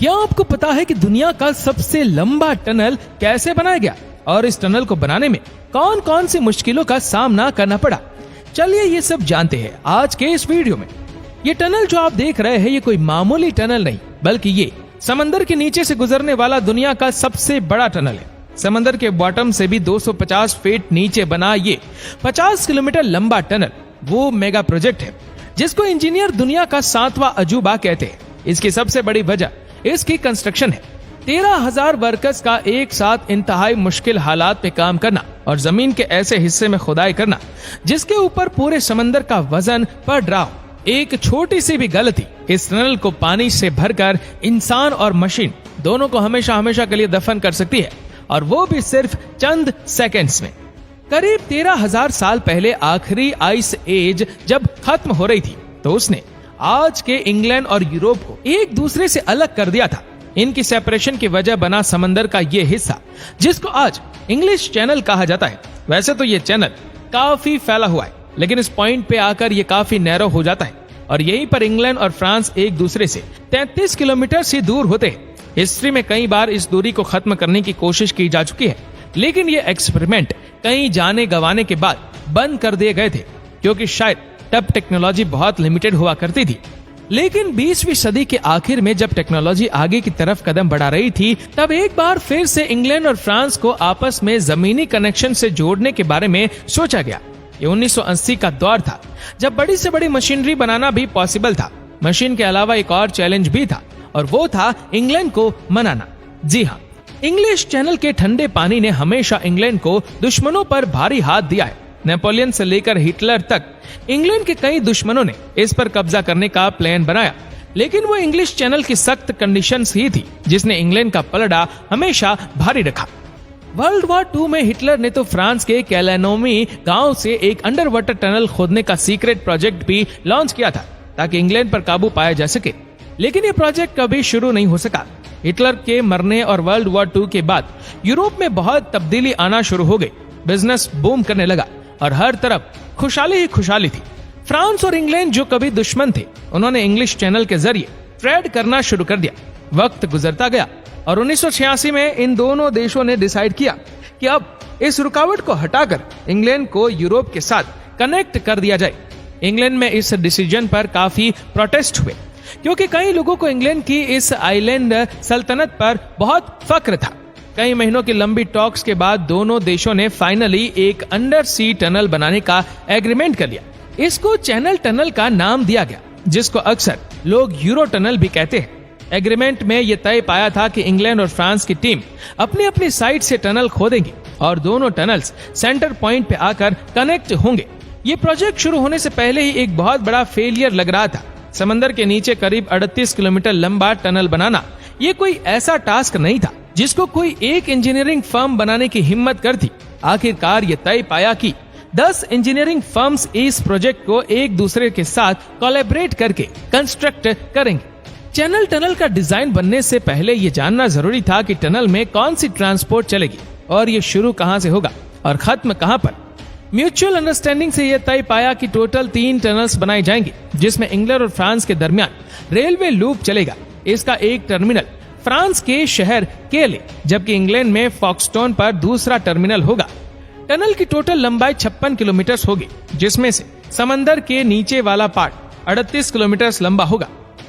क्या आपको पता है कि दुनिया का सबसे लंबा टनल कैसे बनाया गया और इस टनल को बनाने में कौन कौन सी मुश्किलों का सामना करना पड़ा? चलिए ये सब जानते हैं आज के इस वीडियो में। ये टनल जो आप देख रहे हैं ये कोई मामूली टनल नहीं, बल्कि ये समंदर के नीचे से गुजरने वाला दुनिया का सबसे बड़ा टनल है। समंदर के बॉटम से भी 250 फीट नीचे बना ये 50 किलोमीटर लंबा टनल वो मेगा प्रोजेक्ट है जिसको इंजीनियर दुनिया का 7वां अजूबा कहते हैं। इसकी सबसे बड़ी वजह इसकी कंस्ट्रक्शन है। 13,000 वर्कर्स का एक साथ इंतहाई मुश्किल हालात पे काम करना और जमीन के ऐसे हिस्से में खुदाई करना जिसके ऊपर पूरे समंदर का वजन पड़ रहा हो। एक छोटी सी भी गलती इस टनल को पानी से भरकर इंसान और मशीन दोनों को हमेशा हमेशा के लिए दफन कर सकती है, और वो भी सिर्फ चंद सेकंड्स में। करीब 13,000 साल पहले आखिरी आइस एज जब खत्म हो रही थी तो उसने आज के इंग्लैंड और यूरोप को एक दूसरे से अलग कर दिया था। इनकी सेपरेशन की वजह बना समंदर का ये हिस्सा जिसको आज इंग्लिश चैनल कहा जाता है। वैसे तो ये चैनल काफी फैला हुआ है, लेकिन इस पॉइंट पे आकर ये काफी नैरो हो जाता है और यहीं पर इंग्लैंड और फ्रांस एक दूसरे से 33 किलोमीटर से दूर होते हैं। हिस्ट्री में कई बार इस दूरी को खत्म करने की कोशिश की जा चुकी है, लेकिन ये एक्सपेरिमेंट कई जाने गंवाने के बाद बंद कर दिए गए थे क्योंकि शायद तब टेक्नोलॉजी बहुत लिमिटेड हुआ करती थी। लेकिन 20वीं सदी के आखिर में जब टेक्नोलॉजी आगे की तरफ कदम बढ़ा रही थी तब एक बार फिर से इंग्लैंड और फ्रांस को आपस में जमीनी कनेक्शन से जोड़ने के बारे में सोचा गया। ये 1980 का दौर था जब बड़ी से बड़ी मशीनरी बनाना भी पॉसिबल था। मशीन के अलावा एक और चैलेंज भी था और वो था इंग्लैंड को मनाना। जी हाँ, इंग्लिश चैनल के ठंडे पानी ने हमेशा इंग्लैंड को दुश्मनों पर भारी हाथ दिया है। नेपोलियन से लेकर हिटलर तक इंग्लैंड के कई दुश्मनों ने इस पर कब्जा करने का प्लान बनाया, लेकिन वो इंग्लिश चैनल की सख्त कंडीशंस ही थी जिसने इंग्लैंड का पलड़ा हमेशा भारी रखा। वर्ल्ड वॉर 2 में हिटलर ने तो फ्रांस के कैलेनोमी गांव से एक अंडर वाटर टनल खोदने का सीक्रेट प्रोजेक्ट भी लॉन्च किया था ताकि इंग्लैंड पर काबू पाया जा सके, लेकिन ये प्रोजेक्ट कभी शुरू नहीं हो सका। हिटलर के मरने और वर्ल्ड वॉर 2 के बाद यूरोप में बहुत तब्दीली आना शुरू हो गई। बिजनेस बूम करने लगा और हर तरफ खुशहाली ही खुशहाली थी। फ्रांस और इंग्लैंड जो कभी दुश्मन थे उन्होंने इंग्लिश चैनल के जरिए ट्रेड करना शुरू कर दिया। वक्त गुजरता गया और 1986 में इन दोनों देशों ने डिसाइड किया कि अब इस रुकावट को हटाकर इंग्लैंड को यूरोप के साथ कनेक्ट कर दिया जाए। इंग्लैंड में इस डिसीजन पर काफी प्रोटेस्ट हुए क्योंकि कई लोगों को इंग्लैंड की इस आइलैंड सल्तनत पर बहुत फक्र था। कई महीनों की लंबी टॉक्स के बाद दोनों देशों ने फाइनली एक अंडर सी टनल बनाने का एग्रीमेंट कर लिया। इसको चैनल टनल का नाम दिया गया जिसको अक्सर लोग यूरो टनल भी कहते हैं। एग्रीमेंट में यह तय पाया था कि इंग्लैंड और फ्रांस की टीम अपनी अपनी साइड से टनल खोदेंगे और दोनों टनल्स सेंटर पॉइंट पे आकर कनेक्ट होंगे। ये प्रोजेक्ट शुरू होने से पहले ही एक बहुत बड़ा फेलियर लग रहा था। समंदर के नीचे करीब 38 किलोमीटर लंबा टनल बनाना ये कोई ऐसा टास्क नहीं था जिसको कोई एक इंजीनियरिंग फर्म बनाने की हिम्मत कर थी। आखिरकार ये तय पाया कि 10 इंजीनियरिंग फर्म्स इस प्रोजेक्ट को एक दूसरे के साथ कोलैबोरेट करके कंस्ट्रक्ट करेंगे। चैनल टनल का डिजाइन बनने से पहले ये जानना जरूरी था कि टनल में कौन सी ट्रांसपोर्ट चलेगी और ये शुरू कहां से होगा और खत्म कहां पर। म्यूचुअल अंडरस्टैंडिंग से यह तय पाया कि टोटल 3 टनल्स बनाए जाएंगे जिसमें इंग्लैंड और फ्रांस के दरमियान रेलवे लूप चलेगा। इसका एक टर्मिनल फ्रांस के शहर केले जबकि इंग्लैंड में फॉक्सटोन पर दूसरा टर्मिनल होगा। टनल की टोटल लंबाई 56 किलोमीटर होगी जिसमें से समंदर के नीचे वाला पार्ट 38 किलोमीटर लंबा होगा।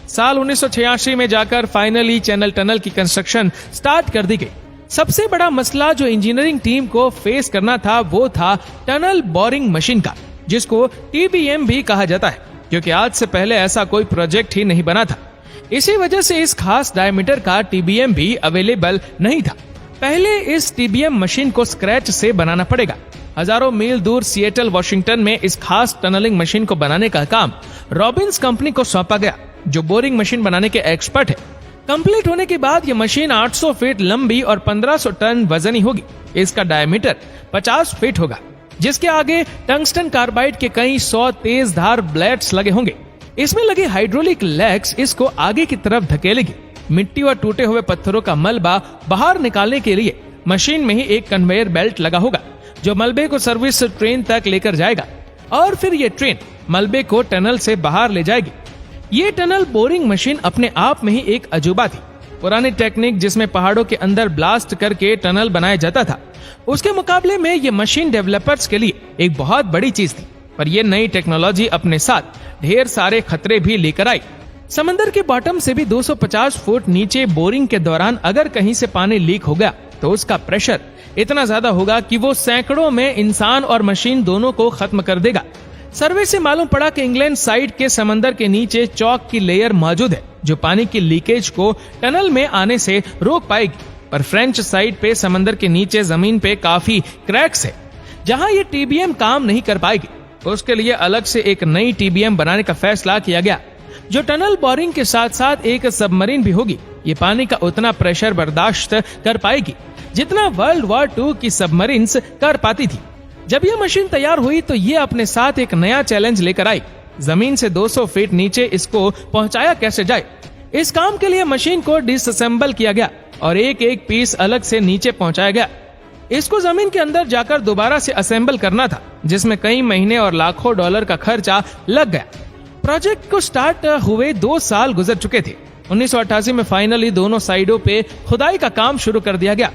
साल 1986 में जाकर फाइनली चैनल टनल की कंस्ट्रक्शन स्टार्ट कर दी गई। सबसे बड़ा मसला जो इंजीनियरिंग टीम को फेस करना था वो था टनल बोरिंग मशीन का, जिसको TBM भी कहा जाता है क्योंकि आज से पहले ऐसा कोई प्रोजेक्ट ही नहीं बना था। इसी वजह से इस खास डायमीटर का TBM भी अवेलेबल नहीं था। पहले इस TBM मशीन को स्क्रैच से बनाना पड़ेगा। हजारों मील दूर सिएटल वॉशिंगटन में इस खास टनलिंग मशीन को बनाने का काम रॉबिन्स कंपनी को सौंपा गया जो बोरिंग मशीन बनाने के एक्सपर्ट है। कंप्लीट होने के बाद ये मशीन 800 फीट लंबी और 1500 टन वजनी होगी। इसका डायमीटर 50 फीट होगा जिसके आगे टंगस्टन कार्बाइड के कई 100 तेज धार ब्लेड्स लगे होंगे। इसमें लगे हाइड्रोलिक लेग्स इसको आगे की तरफ धकेलेगी। मिट्टी और टूटे हुए पत्थरों का मलबा बाहर निकालने के लिए मशीन में ही एक कन्वेयर बेल्ट लगा होगा जो मलबे को सर्विस ट्रेन तक लेकर जाएगा और फिर ये ट्रेन मलबे को टनल से बाहर ले जाएगी। ये टनल बोरिंग मशीन अपने आप में ही एक अजूबा थी। पुरानी टेक्निक जिसमें पहाड़ों के अंदर ब्लास्ट करके टनल बनाया जाता था, उसके मुकाबले में ये मशीन डेवलपर्स के लिए एक बहुत बड़ी चीज थी। पर यह नई टेक्नोलॉजी अपने साथ ढेर सारे खतरे भी लेकर आई। समंदर के बॉटम से भी 250 फुट नीचे बोरिंग के दौरान अगर कहीं से पानी लीक हो गया तो उसका प्रेशर इतना ज्यादा होगा कि वो सैकड़ों में इंसान और मशीन दोनों को खत्म कर देगा। सर्वे से मालूम पड़ा कि इंग्लैंड साइड के समंदर के नीचे चॉक की लेयर मौजूद है जो पानी की लीकेज को टनल में आने से रोक पाएगी। पर फ्रेंच साइड पे समंदर के नीचे जमीन पे काफी क्रैक्स है जहां ये टीबीएम काम नहीं कर पाएगी। उसके लिए अलग से एक नई टीबीएम बनाने का फैसला किया गया जो टनल बोरिंग के साथ साथ एक सबमरीन भी होगी। ये पानी का उतना प्रेशर बर्दाश्त कर पाएगी जितना वर्ल्ड वॉर 2 की सबमरीन्स कर पाती थी। जब यह मशीन तैयार हुई तो ये अपने साथ एक नया चैलेंज लेकर आई। जमीन से 200 फीट नीचे इसको पहुंचाया कैसे जाए। इस काम के लिए मशीन को डिसअसेंबल किया गया और एक एक पीस अलग से नीचे पहुंचाया गया। इसको जमीन के अंदर जाकर दोबारा से असेंबल करना था जिसमें कई महीने और लाखों डॉलर का खर्चा लग गया। प्रोजेक्ट को स्टार्ट हुए 2 साल गुजर चुके थे। 1988 में फाइनली दोनों साइडों पे खुदाई का काम शुरू कर दिया गया।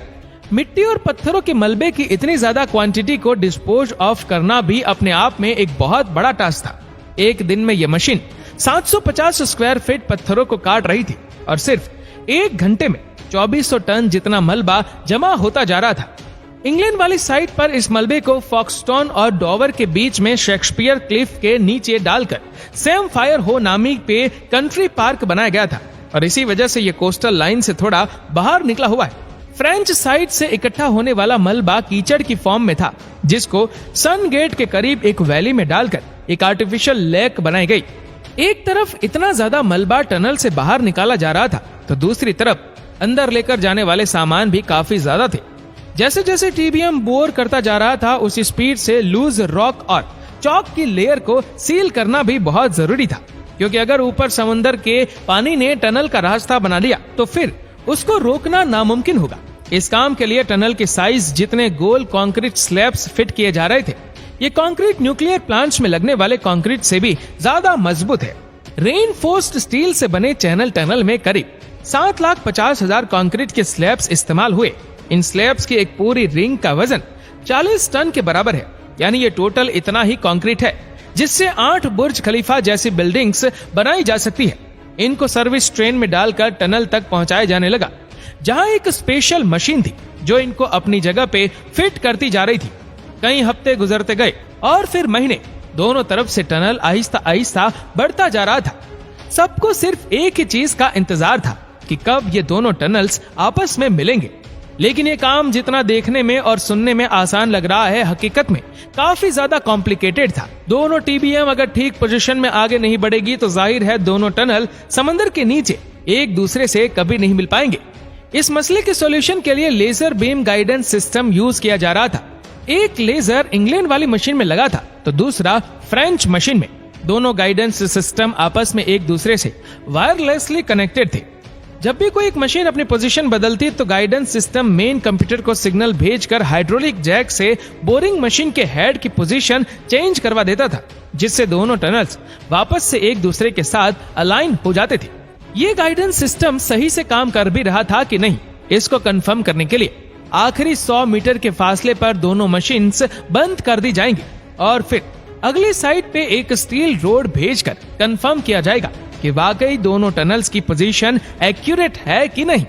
मिट्टी और पत्थरों के मलबे की इतनी ज्यादा क्वांटिटी को डिस्पोज ऑफ करना भी अपने आप में एक बहुत बड़ा टास्क था। एक दिन में यह मशीन 750 स्क्वायर फीट पत्थरों को काट रही थी और सिर्फ 1 घंटे में 2400 टन जितना मलबा जमा होता जा रहा था। इंग्लैंड वाली साइड पर इस मलबे को फॉक्सटॉन और डॉवर के बीच में शेक्सपियर क्लिफ के नीचे डालकर सैम फायर हो नामी पे कंट्री पार्क बनाया गया था और इसी वजह से ये कोस्टल लाइन से थोड़ा बाहर निकला हुआ है। फ्रेंच साइड से इकट्ठा होने वाला मलबा कीचड़ की फॉर्म में था जिसको सन गेट के करीब एक वैली में डालकर एक आर्टिफिशियल लेक बनाई गई। एक तरफ इतना ज्यादा मलबा टनल से बाहर निकाला जा रहा था तो दूसरी तरफ अंदर लेकर जाने वाले सामान भी काफी ज्यादा थे। जैसे जैसे टीबीएम बोर करता जा रहा था उसी स्पीड से लूज रॉक और चॉक की लेयर को सील करना भी बहुत जरूरी था, क्योंकि अगर ऊपर समुद्र के पानी ने टनल का रास्ता बना लिया तो फिर उसको रोकना नामुमकिन होगा। इस काम के लिए टनल के साइज जितने गोल कंक्रीट स्लैब्स फिट किए जा रहे थे, ये कंक्रीट न्यूक्लियर प्लांट्स में लगने वाले कंक्रीट से भी ज्यादा मजबूत है। रेनफोर्स्ड स्टील से बने चैनल टनल में करीब 7,50,000 कंक्रीट के स्लैब्स इस्तेमाल हुए। इन स्लैब्स की एक पूरी रिंग का वजन 40 टन के बराबर है, यानी ये टोटल इतना ही कंक्रीट है जिससे 8 बुर्ज खलीफा जैसी बिल्डिंग्स बनाई जा सकती है। इनको सर्विस ट्रेन में डालकर टनल तक पहुंचाया जाने लगा, जहां एक स्पेशल मशीन थी जो इनको अपनी जगह पे फिट करती जा रही थी। कई हफ्ते गुजरते गए और फिर महीने। दोनों तरफ से टनल आहिस्ता आहिस्ता बढ़ता जा रहा था। सबको सिर्फ एक ही चीज का इंतजार था कि कब ये दोनों टनल्स आपस में मिलेंगे। लेकिन ये काम जितना देखने में और सुनने में आसान लग रहा है, हकीकत में काफी ज्यादा कॉम्प्लिकेटेड था। दोनों टीबीएम अगर ठीक पोजीशन में आगे नहीं बढ़ेगी तो जाहिर है दोनों टनल समंदर के नीचे एक दूसरे से कभी नहीं मिल पाएंगे। इस मसले के सॉल्यूशन के लिए laser beam guidance system use किया जा रहा था। एक लेजर इंग्लैंड वाली मशीन में लगा था तो दूसरा फ्रेंच मशीन में। दोनों गाइडेंस सिस्टम आपस में एक दूसरे से वायरलेसली कनेक्टेड थे। जब भी कोई एक मशीन अपनी पोजीशन बदलती तो गाइडेंस सिस्टम मेन कंप्यूटर को सिग्नल भेजकर हाइड्रोलिक जैक से बोरिंग मशीन के हेड की पोजीशन चेंज करवा देता था, जिससे दोनों टनल्स वापस से एक दूसरे के साथ अलाइन हो जाते थे। ये गाइडेंस सिस्टम सही से काम कर भी रहा था कि नहीं, इसको कंफर्म करने के लिए आखिरी 100 मीटर के फासले पर दोनों मशीन्स बंद कर दी जाएंगी और फिर अगली साइड पे एक स्टील रोड भेजकर कंफर्म किया जाएगा कि वाकई दोनों टनल्स की पोजीशन एक्यूरेट है कि नहीं।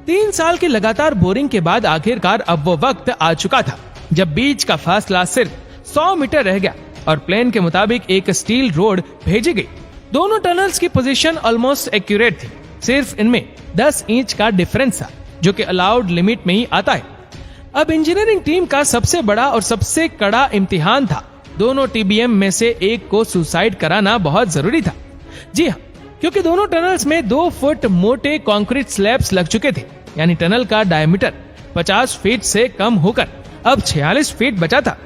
3 साल की लगातार बोरिंग के बाद आखिरकार अब वो वक्त आ चुका था जब बीच का फासला सिर्फ 100 मीटर रह गया और प्लान के मुताबिक एक स्टील रोड भेजी गई। दोनों टनल्स की पोजीशन ऑलमोस्ट एक्यूरेट थी, सिर्फ इनमें 10 इंच का डिफरेंस था जो कि अलाउड लिमिट में ही आता है। अब इंजीनियरिंग टीम का सबसे बड़ा और सबसे कड़ा इम्तिहान था। दोनों टीबीएम में से एक को सुसाइड कराना बहुत जरूरी था। जी हाँ, क्योंकि दोनों टनल्स में 2 फुट मोटे कंक्रीट स्लैब्स लग चुके थे, यानी टनल का डायमीटर 50 फीट से कम होकर अब 46 फीट बचा था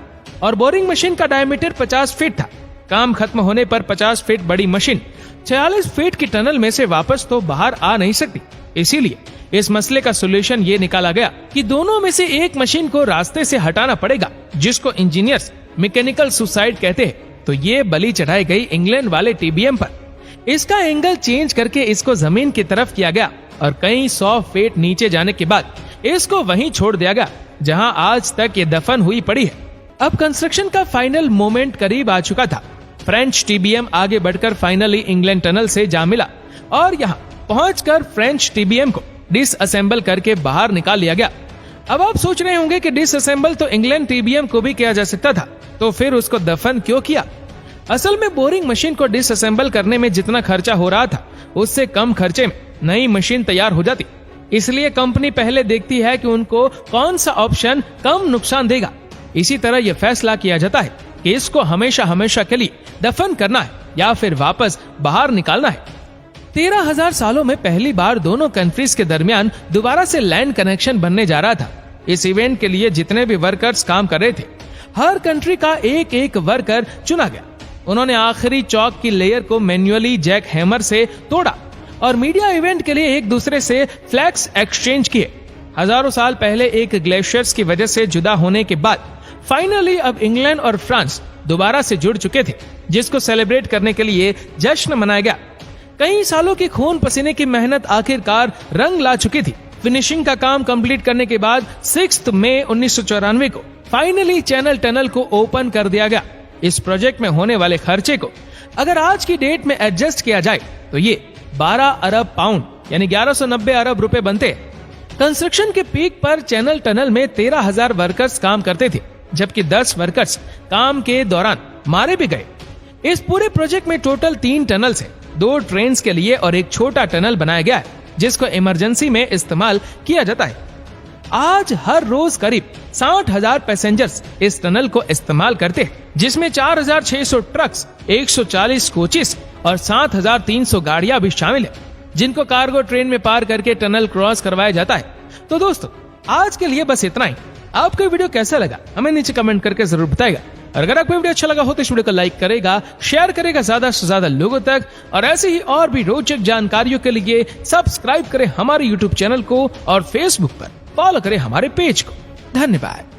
और बोरिंग मशीन का डायमीटर 50 फीट था। काम खत्म होने पर 50 फीट बड़ी मशीन 46 फीट की टनल में से वापस तो बाहर आ नहीं सकती। इसीलिए इस मसले का सोल्यूशन ये निकाला गया कि दोनों में से एक मशीन को रास्ते से हटाना पड़ेगा, जिसको इंजीनियर्स मैकेनिकल सुसाइड कहते हैं। तो ये बलि चढ़ाई गई इंग्लैंड वाले टीबीएम पर। इसका एंगल चेंज करके इसको जमीन की तरफ किया गया और कई 100 फीट नीचे जाने के बाद इसको वहीं छोड़ दिया गया जहां आज तक ये दफन हुई पड़ी है। अब कंस्ट्रक्शन का फाइनल मोमेंट करीब आ चुका था। फ्रेंच टीबीएम आगे बढ़कर फाइनली इंग्लैंड टनल से जा मिला और यहाँ पहुंचकर फ्रेंच टीबीएम को डिसअसेंबल करके बाहर निकाल लिया गया। अब आप सोच रहे होंगे कि डिसअसेंबल तो इंग्लैंड टीबीएम को भी किया जा सकता था, तो फिर उसको दफन क्यों किया? असल में बोरिंग मशीन को डिसअसेंबल करने में जितना खर्चा हो रहा था उससे कम खर्चे में नई मशीन तैयार हो जाती। इसलिए कंपनी पहले देखती है कि उनको कौन सा ऑप्शन कम नुकसान देगा। इसी तरह यह फैसला किया जाता है कि इसको हमेशा हमेशा के लिए दफन करना है या फिर वापस बाहर निकालना है। 13,000 सालों में पहली बार दोनों कंट्रीज के दरमियान दोबारा से लैंड कनेक्शन बनने जा रहा था। इस इवेंट के लिए जितने भी वर्कर्स काम कर रहे थे, हर कंट्री का एक एक वर्कर चुना गया। उन्होंने आखिरी चौक की लेयर को मैन्युअली जैक हैमर से तोड़ा और मीडिया इवेंट के लिए एक दूसरे से फ्लैग्स एक्सचेंज किए। हजारों साल पहले एक ग्लेशियर्स की वजह से जुदा होने के बाद फाइनली अब इंग्लैंड और फ्रांस दोबारा से जुड़ चुके थे, जिसको सेलिब्रेट करने के लिए जश्न मनाया गया। कई सालों की खून पसीने की मेहनत आखिरकार रंग ला चुकी थी। फिनिशिंग का काम कंप्लीट करने के बाद 6 मई 1994 को फाइनली चैनल टनल को ओपन कर दिया गया। इस प्रोजेक्ट में होने वाले खर्चे को अगर आज की डेट में एडजस्ट किया जाए तो ये 12 अरब पाउंड यानी 1190 अरब रुपए बनते। कंस्ट्रक्शन के पीक पर चैनल टनल में 13,000 वर्कर्स काम करते थे, जबकि 10 वर्कर्स काम के दौरान मारे भी गए। इस पूरे प्रोजेक्ट में टोटल 3 टनल्स हैं, 2 ट्रेन्स के लिए और एक छोटा टनल बनाया गया है जिसको इमरजेंसी में इस्तेमाल किया जाता है। आज हर रोज करीब 60,000 पैसेंजर्स इस टनल को इस्तेमाल करते हैं, जिसमें 4,600 ट्रक्स, 140 कोचेस और 7,300 गाड़ियां भी शामिल है, जिनको कार्गो ट्रेन में पार करके टनल क्रॉस करवाया जाता है। तो दोस्तों, आज के लिए बस इतना ही। आपको वीडियो कैसा लगा हमें नीचे कमेंट करके जरूर बताएगा। और अगर आपको वीडियो अच्छा लगा हो तो इस वीडियो को लाइक करेगा, शेयर करेगा ज्यादा से ज्यादा लोगों तक, और ऐसे ही और भी रोचक जानकारियों के लिए सब्सक्राइब करें हमारे YouTube चैनल को और Facebook पर फॉलो करें हमारे पेज को। धन्यवाद।